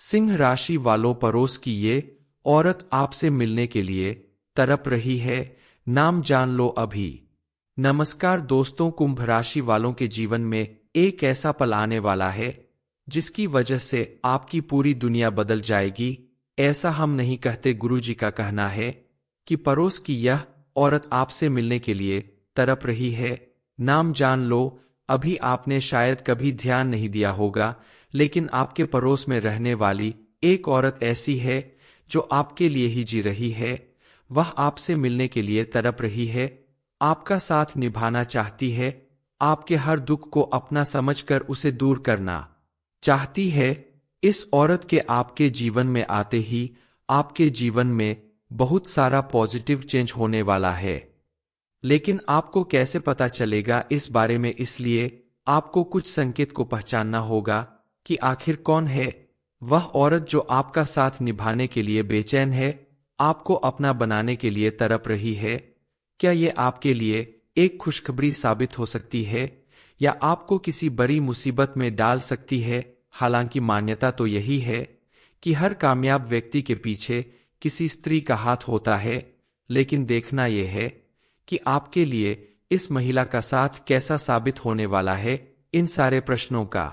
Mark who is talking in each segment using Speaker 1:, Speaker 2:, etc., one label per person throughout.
Speaker 1: सिंह राशि वालों, पड़ोस की ये औरत आपसे मिलने के लिए तड़प रही है, नाम जान लो अभी। नमस्कार दोस्तों, कुंभ राशि वालों के जीवन में एक ऐसा पल आने वाला है जिसकी वजह से आपकी पूरी दुनिया बदल जाएगी। ऐसा हम नहीं कहते, गुरुजी का कहना है कि पड़ोस की यह औरत आपसे मिलने के लिए तड़प रही है, नाम जान लो अभी। आपने शायद कभी ध्यान नहीं दिया होगा, लेकिन आपके पड़ोस में रहने वाली एक औरत ऐसी है जो आपके लिए ही जी रही है। वह आपसे मिलने के लिए तड़प रही है, आपका साथ निभाना चाहती है, आपके हर दुख को अपना समझकर उसे दूर करना चाहती है। इस औरत के आपके जीवन में आते ही आपके जीवन में बहुत सारा पॉजिटिव चेंज होने वाला है। लेकिन आपको कैसे पता चलेगा इस बारे में, इसलिए आपको कुछ संकेत को पहचानना होगा कि आखिर कौन है वह औरत जो आपका साथ निभाने के लिए बेचैन है, आपको अपना बनाने के लिए तड़प रही है। क्या ये आपके लिए एक खुशखबरी साबित हो सकती है या आपको किसी बड़ी मुसीबत में डाल सकती है। हालांकि मान्यता तो यही है कि हर कामयाब व्यक्ति के पीछे किसी स्त्री का हाथ होता है, लेकिन देखना यह है कि आपके लिए इस महिला का साथ कैसा साबित होने वाला है। इन सारे प्रश्नों का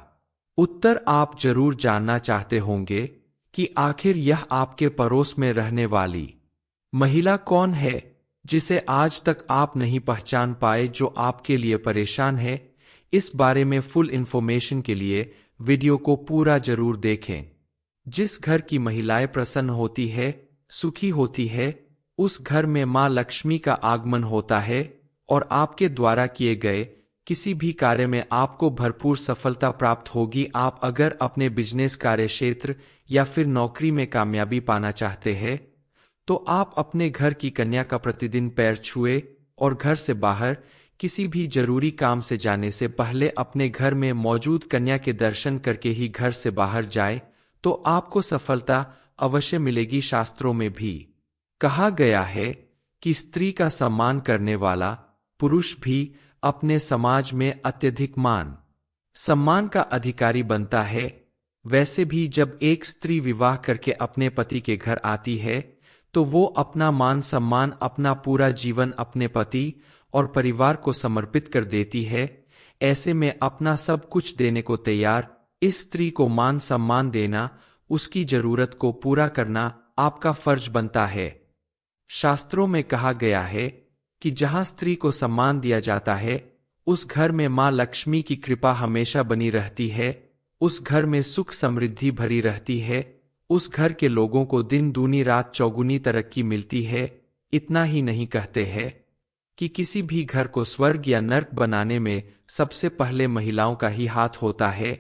Speaker 1: उत्तर आप जरूर जानना चाहते होंगे कि आखिर यह आपके पड़ोस में रहने वाली महिला कौन है जिसे आज तक आप नहीं पहचान पाए, जो आपके लिए परेशान है। इस बारे में फुल इंफॉर्मेशन के लिए वीडियो को पूरा जरूर देखें। जिस घर की महिलाएं प्रसन्न होती है, सुखी होती है, उस घर में मां लक्ष्मी का आगमन होता है और आपके द्वारा किए गए किसी भी कार्य में आपको भरपूर सफलता प्राप्त होगी। आप अगर अपने बिजनेस, कार्य क्षेत्र या फिर नौकरी में कामयाबी पाना चाहते हैं तो आप अपने घर की कन्या का प्रतिदिन पैर छुए और घर से बाहर किसी भी जरूरी काम से जाने से पहले अपने घर में मौजूद कन्या के दर्शन करके ही घर से बाहर जाए तो आपको सफलता अवश्य मिलेगी। शास्त्रों में भी कहा गया है कि स्त्री का सम्मान करने वाला पुरुष भी अपने समाज में अत्यधिक मान सम्मान का अधिकारी बनता है। वैसे भी जब एक स्त्री विवाह करके अपने पति के घर आती है तो वो अपना मान सम्मान, अपना पूरा जीवन अपने पति और परिवार को समर्पित कर देती है। ऐसे में अपना सब कुछ देने को तैयार इस स्त्री को मान सम्मान देना, उसकी जरूरत को पूरा करना आपका फर्ज बनता है। शास्त्रों में कहा गया है कि जहां स्त्री को सम्मान दिया जाता है उस घर में मां लक्ष्मी की कृपा हमेशा बनी रहती है, उस घर में सुख समृद्धि भरी रहती है, उस घर के लोगों को दिन दूनी रात चौगुनी तरक्की मिलती है। इतना ही नहीं, कहते हैं कि किसी भी घर को स्वर्ग या नर्क बनाने में सबसे पहले महिलाओं का ही हाथ होता है,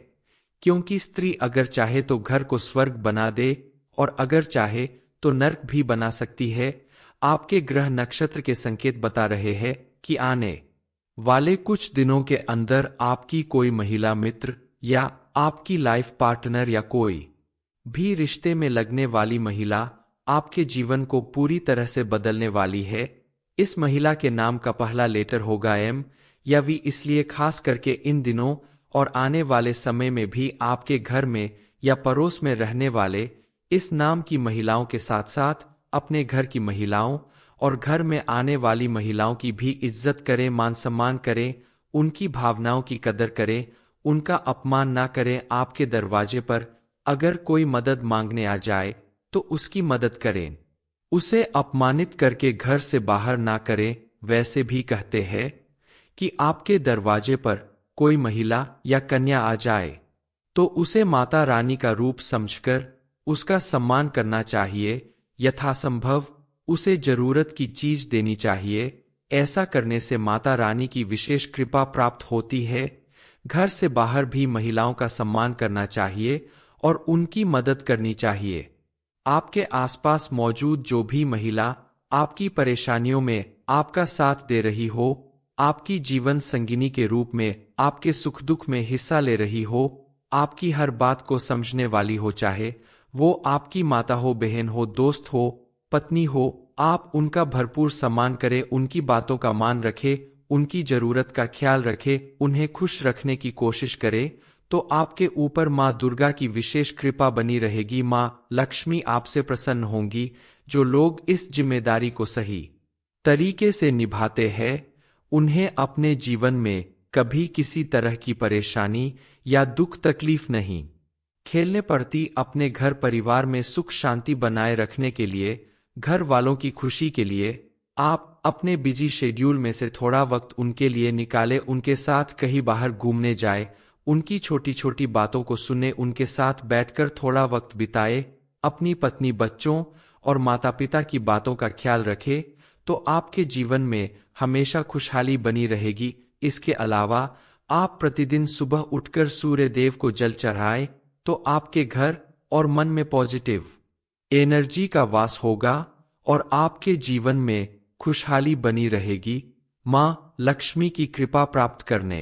Speaker 1: क्योंकि स्त्री अगर चाहे तो घर को स्वर्ग बना दे और अगर चाहे तो नर्क भी बना सकती है। आपके ग्रह नक्षत्र के संकेत बता रहे हैं कि आने वाले कुछ दिनों के अंदर आपकी कोई महिला मित्र या आपकी लाइफ पार्टनर या कोई भी रिश्ते में लगने वाली महिला आपके जीवन को पूरी तरह से बदलने वाली है। इस महिला के नाम का पहला लेटर होगा एम या वी, इसलिए खास करके इन दिनों और आने वाले समय में भी आपके घर में या पड़ोस में रहने वाले इस नाम की महिलाओं के साथ साथ अपने घर की महिलाओं और घर में आने वाली महिलाओं की भी इज्जत करें, मान सम्मान करें, उनकी भावनाओं की कदर करें, उनका अपमान ना करें। आपके दरवाजे पर अगर कोई मदद मांगने आ जाए तो उसकी मदद करें, उसे अपमानित करके घर से बाहर ना करें। वैसे भी कहते हैं कि आपके दरवाजे पर कोई महिला या कन्या आ जाए तो उसे माता रानी का रूप समझकर उसका सम्मान करना चाहिए। यथासंभव उसे जरूरत की चीज देनी चाहिए। ऐसा करने से माता रानी की विशेष कृपा प्राप्त होती है। घर से बाहर भी महिलाओं का सम्मान करना चाहिए और उनकी मदद करनी चाहिए। आपके आसपास मौजूद जो भी महिला आपकी परेशानियों में आपका साथ दे रही हो, आपकी जीवन संगिनी के रूप में आपके सुख दुख में हिस्सा ले रही हो, आपकी हर बात को समझने वाली हो, चाहे वो आपकी माता हो, बहन हो, दोस्त हो, पत्नी हो, आप उनका भरपूर सम्मान करें, उनकी बातों का मान रखें, उनकी जरूरत का ख्याल रखें, उन्हें खुश रखने की कोशिश करें, तो आपके ऊपर माँ दुर्गा की विशेष कृपा बनी रहेगी। माँ लक्ष्मी आपसे प्रसन्न होंगी। जो लोग इस जिम्मेदारी को सही तरीके से निभाते हैं उन्हें अपने जीवन में कभी किसी तरह की परेशानी या दुख तकलीफ नहीं खेलने पड़ती। अपने घर परिवार में सुख शांति बनाए रखने के लिए, घर वालों की खुशी के लिए आप अपने बिजी शेड्यूल में से थोड़ा वक्त उनके लिए निकालें। उनके साथ कहीं बाहर घूमने जाए, उनकी छोटी छोटी बातों को सुने, उनके साथ बैठकर थोड़ा वक्त बिताए। अपनी पत्नी, बच्चों और माता पिता की बातों का ख्याल रखें तो आपके जीवन में हमेशा खुशहाली बनी रहेगी। इसके अलावा आप प्रतिदिन सुबह उठकर सूर्य देव को जल चढ़ाएं तो आपके घर और मन में पॉजिटिव एनर्जी का वास होगा और आपके जीवन में खुशहाली बनी रहेगी। माँ लक्ष्मी की कृपा प्राप्त करने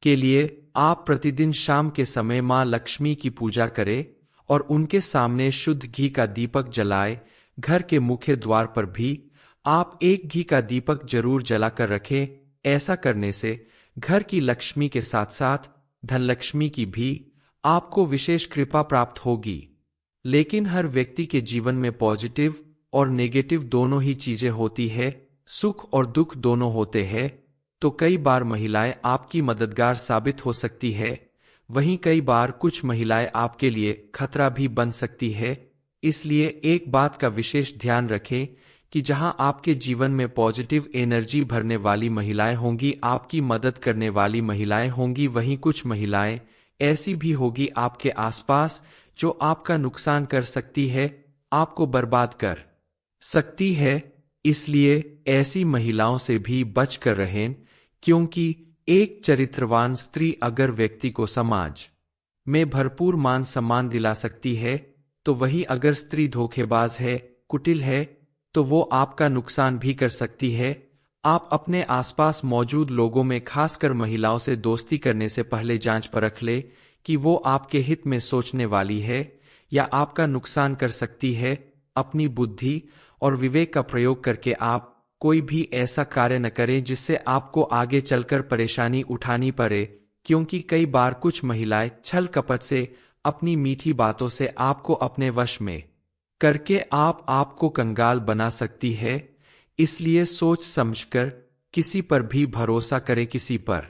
Speaker 1: के लिए आप प्रतिदिन शाम के समय माँ लक्ष्मी की पूजा करें और उनके सामने शुद्ध घी का दीपक जलाएं। घर के मुख्य द्वार पर भी आप एक घी का दीपक जरूर जलाकर रखें। ऐसा करने से घर की लक्ष्मी के साथ साथ धनलक्ष्मी की भी आपको विशेष कृपा प्राप्त होगी। लेकिन हर व्यक्ति के जीवन में पॉजिटिव और नेगेटिव दोनों ही चीजें होती है, सुख और दुख दोनों होते हैं। तो कई बार महिलाएं आपकी मददगार साबित हो सकती है, वहीं कई बार कुछ महिलाएं आपके लिए खतरा भी बन सकती है। इसलिए एक बात का विशेष ध्यान रखें कि जहां आपके जीवन में पॉजिटिव एनर्जी भरने वाली महिलाएं होंगी, आपकी मदद करने वाली महिलाएं होंगी, वहीं कुछ महिलाएं ऐसी भी होगी आपके आसपास जो आपका नुकसान कर सकती है, आपको बर्बाद कर सकती है। इसलिए ऐसी महिलाओं से भी बच कर रहें, क्योंकि एक चरित्रवान स्त्री अगर व्यक्ति को समाज में भरपूर मान सम्मान दिला सकती है, तो वही अगर स्त्री धोखेबाज है, कुटिल है, तो वो आपका नुकसान भी कर सकती है। आप अपने आसपास मौजूद लोगों में खासकर महिलाओं से दोस्ती करने से पहले जांच परख ले कि वो आपके हित में सोचने वाली है या आपका नुकसान कर सकती है। अपनी बुद्धि और विवेक का प्रयोग करके आप कोई भी ऐसा कार्य न करें जिससे आपको आगे चलकर परेशानी उठानी पड़े, क्योंकि कई बार कुछ महिलाएं छल कपट से, अपनी मीठी बातों से आपको अपने वश में करके आपको कंगाल बना सकती है। इसलिए सोच समझकर किसी पर भी भरोसा करे, किसी पर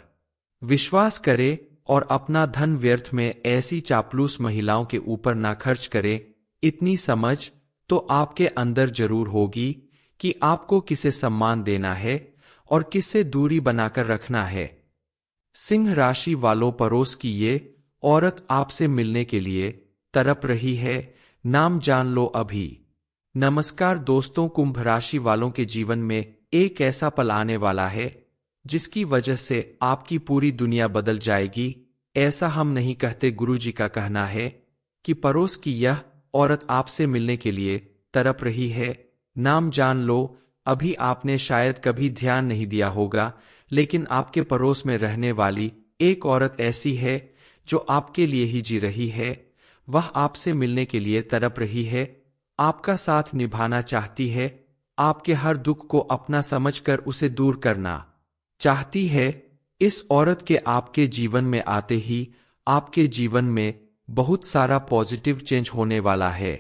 Speaker 1: विश्वास करे और अपना धन व्यर्थ में ऐसी चापलूस महिलाओं के ऊपर ना खर्च करे। इतनी समझ तो आपके अंदर जरूर होगी कि आपको किसे सम्मान देना है और किससे दूरी बनाकर रखना है। सिंह राशि वालों, पड़ोस की ये औरत आपसे मिलने के लिए तड़प रही है, नाम जान लो अभी। नमस्कार दोस्तों, कुंभ राशि वालों के जीवन में एक ऐसा पल आने वाला है जिसकी वजह से आपकी पूरी दुनिया बदल जाएगी। ऐसा हम नहीं कहते, गुरुजी का कहना है कि पड़ोस की यह औरत आपसे मिलने के लिए तड़प रही है, नाम जान लो अभी। आपने शायद कभी ध्यान नहीं दिया होगा, लेकिन आपके पड़ोस में रहने वाली एक औरत ऐसी है जो आपके लिए ही जी रही है। वह आपसे मिलने के लिए तड़प रही है, आपका साथ निभाना चाहती है, आपके हर दुख को अपना समझकर उसे दूर करना चाहती है। इस औरत के आपके जीवन में आते ही आपके जीवन में बहुत सारा पॉजिटिव चेंज होने वाला है।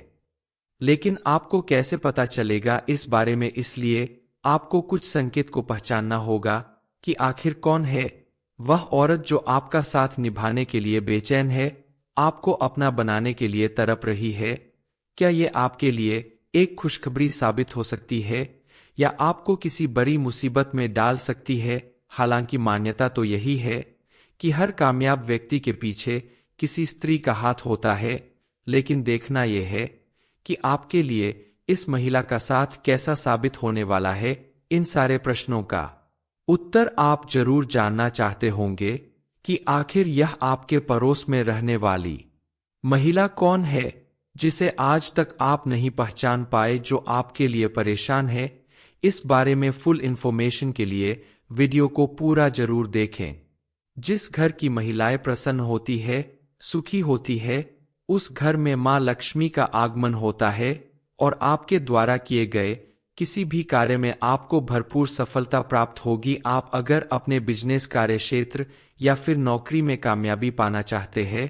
Speaker 1: लेकिन आपको कैसे पता चलेगा इस बारे में, इसलिए आपको कुछ संकेत को पहचानना होगा कि आखिर कौन है वह औरत जो आपका साथ निभाने के लिए बेचैन है, आपको अपना बनाने के लिए तड़प रही है। क्या ये आपके लिए एक खुशखबरी साबित हो सकती है या आपको किसी बड़ी मुसीबत में डाल सकती है? हालांकि मान्यता तो यही है कि हर कामयाब व्यक्ति के पीछे किसी स्त्री का हाथ होता है, लेकिन देखना यह है कि आपके लिए इस महिला का साथ कैसा साबित होने वाला है। इन सारे प्रश्नों का उत्तर आप जरूर जानना चाहते होंगे कि आखिर यह आपके पड़ोस में रहने वाली महिला कौन है जिसे आज तक आप नहीं पहचान पाए, जो आपके लिए परेशान है। इस बारे में फुल इंफॉर्मेशन के लिए वीडियो को पूरा जरूर देखें। जिस घर की महिलाएं प्रसन्न होती है, सुखी होती है, उस घर में मां लक्ष्मी का आगमन होता है और आपके द्वारा किए गए किसी भी कार्य में आपको भरपूर सफलता प्राप्त होगी। आप अगर अपने बिजनेस, कार्य क्षेत्र या फिर नौकरी में कामयाबी पाना चाहते हैं,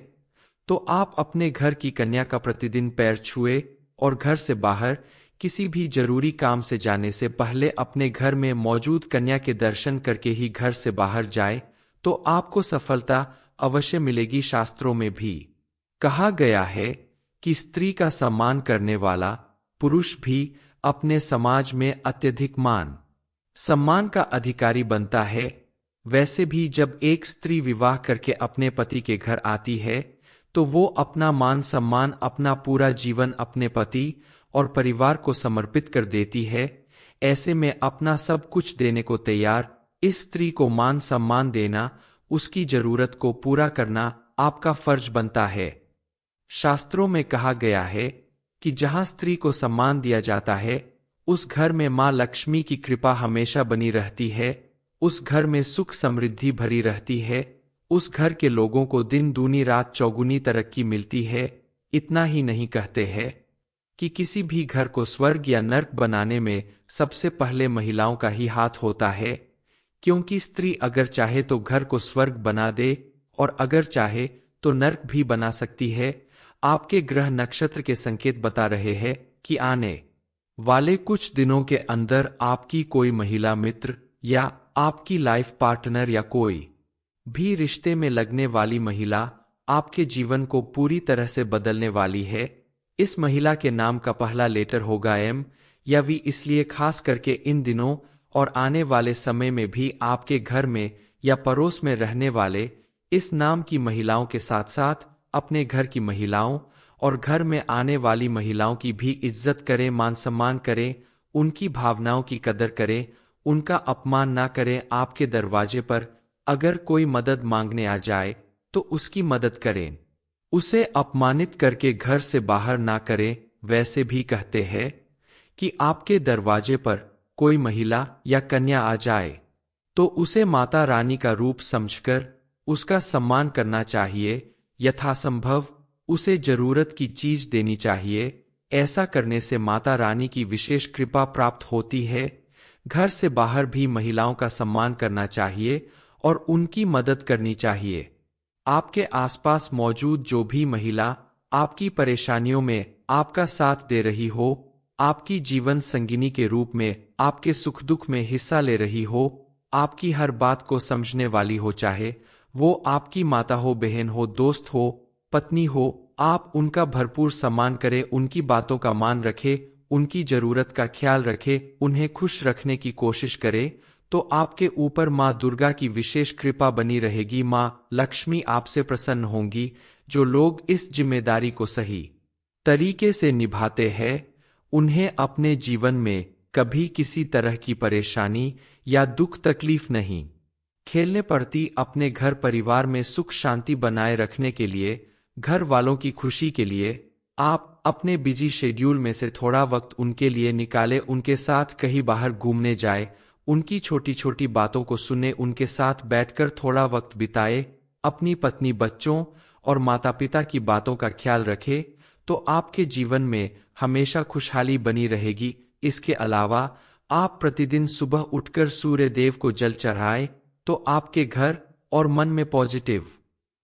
Speaker 1: तो आप अपने घर की कन्या का प्रतिदिन पैर छुए और घर से बाहर किसी भी जरूरी काम से जाने से पहले अपने घर में मौजूद कन्या के दर्शन करके ही घर से बाहर जाए, तो आपको सफलता अवश्य मिलेगी। शास्त्रों में भी कहा गया है कि स्त्री का सम्मान करने वाला पुरुष भी अपने समाज में अत्यधिक मान सम्मान का अधिकारी बनता है। वैसे भी जब एक स्त्री विवाह करके अपने पति के घर आती है, तो वो अपना मान सम्मान, अपना पूरा जीवन अपने पति और परिवार को समर्पित कर देती है। ऐसे में अपना सब कुछ देने को तैयार इस स्त्री को मान सम्मान देना, उसकी जरूरत को पूरा करना आपका फर्ज बनता है। शास्त्रों में कहा गया है कि जहां स्त्री को सम्मान दिया जाता है, उस घर में मां लक्ष्मी की कृपा हमेशा बनी रहती है, उस घर में सुख समृद्धि भरी रहती है, उस घर के लोगों को दिन दूनी रात चौगुनी तरक्की मिलती है। इतना ही नहीं, कहते हैं कि किसी भी घर को स्वर्ग या नर्क बनाने में सबसे पहले महिलाओं का ही हाथ होता है, क्योंकि स्त्री अगर चाहे तो घर को स्वर्ग बना दे और अगर चाहे तो नर्क भी बना सकती है। आपके ग्रह नक्षत्र के संकेत बता रहे हैं कि आने वाले कुछ दिनों के अंदर आपकी कोई महिला मित्र या आपकी लाइफ पार्टनर या कोई भी रिश्ते में लगने वाली महिला आपके जीवन को पूरी तरह से बदलने वाली है। इस महिला के नाम का पहला लेटर होगा एम या वी, इसलिए खास करके इन दिनों और आने वाले समय में भी आपके घर में या पड़ोस में रहने वाले इस नाम की महिलाओं के साथ साथ अपने घर की महिलाओं और घर में आने वाली महिलाओं की भी इज्जत करें, मान सम्मान करें, उनकी भावनाओं की कदर करें, उनका अपमान ना करें। आपके दरवाजे पर अगर कोई मदद मांगने आ जाए तो उसकी मदद करें, उसे अपमानित करके घर से बाहर ना करें। वैसे भी कहते हैं कि आपके दरवाजे पर कोई महिला या कन्या आ जाए तो उसे माता रानी का रूप समझकर उसका सम्मान करना चाहिए। यथासंभव उसे जरूरत की चीज देनी चाहिए। ऐसा करने से माता रानी की विशेष कृपा प्राप्त होती है। घर से बाहर भी महिलाओं का सम्मान करना चाहिए और उनकी मदद करनी चाहिए। आपके आसपास मौजूद जो भी महिला आपकी परेशानियों में आपका साथ दे रही हो, आपकी जीवन संगिनी के रूप में आपके सुख दुख में हिस्सा ले रही हो, आपकी हर बात को समझने वाली हो, चाहे वो आपकी माता हो, बहन हो, दोस्त हो, पत्नी हो, आप उनका भरपूर सम्मान करें, उनकी बातों का मान रखें, उनकी जरूरत का ख्याल रखें, उन्हें खुश रखने की कोशिश करें, तो आपके ऊपर माँ दुर्गा की विशेष कृपा बनी रहेगी। माँ लक्ष्मी आपसे प्रसन्न होंगी। जो लोग इस जिम्मेदारी को सही तरीके से निभाते हैं, उन्हें अपने जीवन में कभी किसी तरह की परेशानी या दुख तकलीफ नहीं खेलने पड़ती। अपने घर परिवार में सुख शांति बनाए रखने के लिए, घर वालों की खुशी के लिए आप अपने बिजी शेड्यूल में से थोड़ा वक्त उनके लिए निकालें, उनके साथ कहीं बाहर घूमने जाए, उनकी छोटी छोटी बातों को सुने, उनके साथ बैठकर थोड़ा वक्त बिताए, अपनी पत्नी, बच्चों और माता पिता की बातों का ख्याल रखें, तो आपके जीवन में हमेशा खुशहाली बनी रहेगी। इसके अलावा आप प्रतिदिन सुबह उठकर सूर्य देव को जल चढ़ाएं, तो आपके घर और मन में पॉजिटिव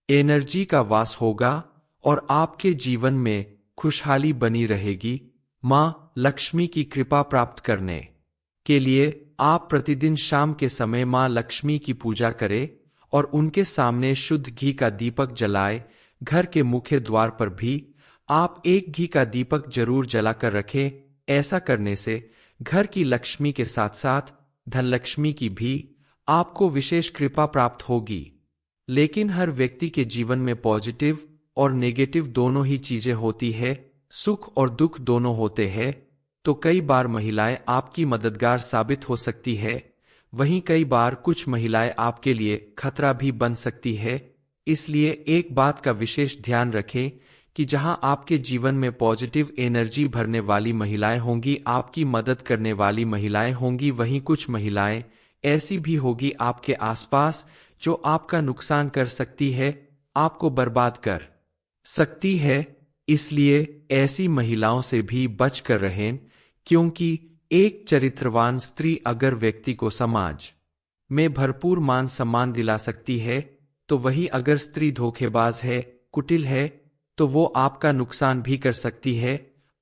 Speaker 1: एनर्जी का वास होगा और आपके जीवन में खुशहाली बनी रहेगी। माँ लक्ष्मी की कृपा प्राप्त करने के लिए आप प्रतिदिन शाम के समय माँ लक्ष्मी की पूजा करें और उनके सामने शुद्ध घी का दीपक जलाए। घर के मुख्य द्वार पर भी आप एक घी का दीपक जरूर जलाकर रखें। ऐसा करने से घर की लक्ष्मी के साथ साथ धनलक्ष्मी की भी आपको विशेष कृपा प्राप्त होगी। लेकिन हर व्यक्ति के जीवन में पॉजिटिव और नेगेटिव दोनों ही चीजें होती है, सुख और दुख दोनों होते हैं। तो कई बार महिलाएं आपकी मददगार साबित हो सकती है, वहीं कई बार कुछ महिलाएं आपके लिए खतरा भी बन सकती है। इसलिए एक बात का विशेष ध्यान रखें कि जहां आपके जीवन में पॉजिटिव एनर्जी भरने वाली महिलाएं होंगी, आपकी मदद करने वाली महिलाएं होंगी, वहीं कुछ महिलाएं ऐसी भी होगी आपके आसपास जो आपका नुकसान कर सकती है, आपको बर्बाद कर सकती है। इसलिए ऐसी महिलाओं से भी बच कर रहें, क्योंकि एक चरित्रवान स्त्री अगर व्यक्ति को समाज में भरपूर मान सम्मान दिला सकती है, तो वही अगर स्त्री धोखेबाज है, कुटिल है, तो वो आपका नुकसान भी कर सकती है।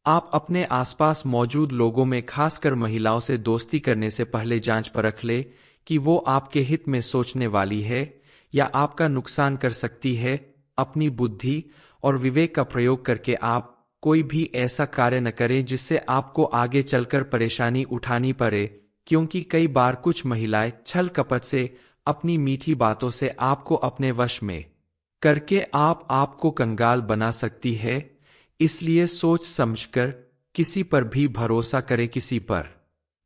Speaker 1: आप अपने आसपास मौजूद लोगों में खासकर महिलाओं से दोस्ती करने से पहले जांच परख ले कि वो आपके हित में सोचने वाली है या आपका नुकसान कर सकती है। अपनी बुद्धि और विवेक का प्रयोग करके आप कोई भी ऐसा कार्य न करें जिससे आपको आगे चलकर परेशानी उठानी पड़े, क्योंकि कई बार कुछ महिलाएं छल कपट से, अपनी मीठी बातों से आपको अपने वश में करके आपको कंगाल बना सकती है। इसलिए सोच समझकर किसी पर भी भरोसा करे, किसी पर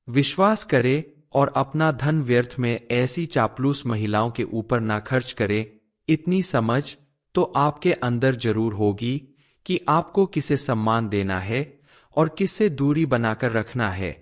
Speaker 1: विश्वास करे और अपना धन व्यर्थ में ऐसी चापलूस महिलाओं के ऊपर ना खर्च करे। इतनी समझ तो आपके अंदर जरूर होगी कि आपको किसे सम्मान देना है और किससे दूरी बनाकर रखना है।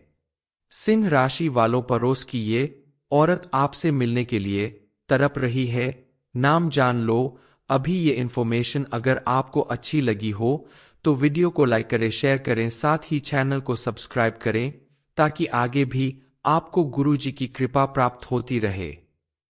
Speaker 1: सिंह राशि वालों, पड़ोस की ये औरत आपसे मिलने के लिए तड़प रही है। नाम जान लो अभी। ये इन्फॉर्मेशन अगर आपको अच्छी लगी हो तो वीडियो को लाइक करें, शेयर करें, साथ ही चैनल को सब्सक्राइब करें ताकि आगे भी आपको गुरुजी की कृपा प्राप्त होती रहे।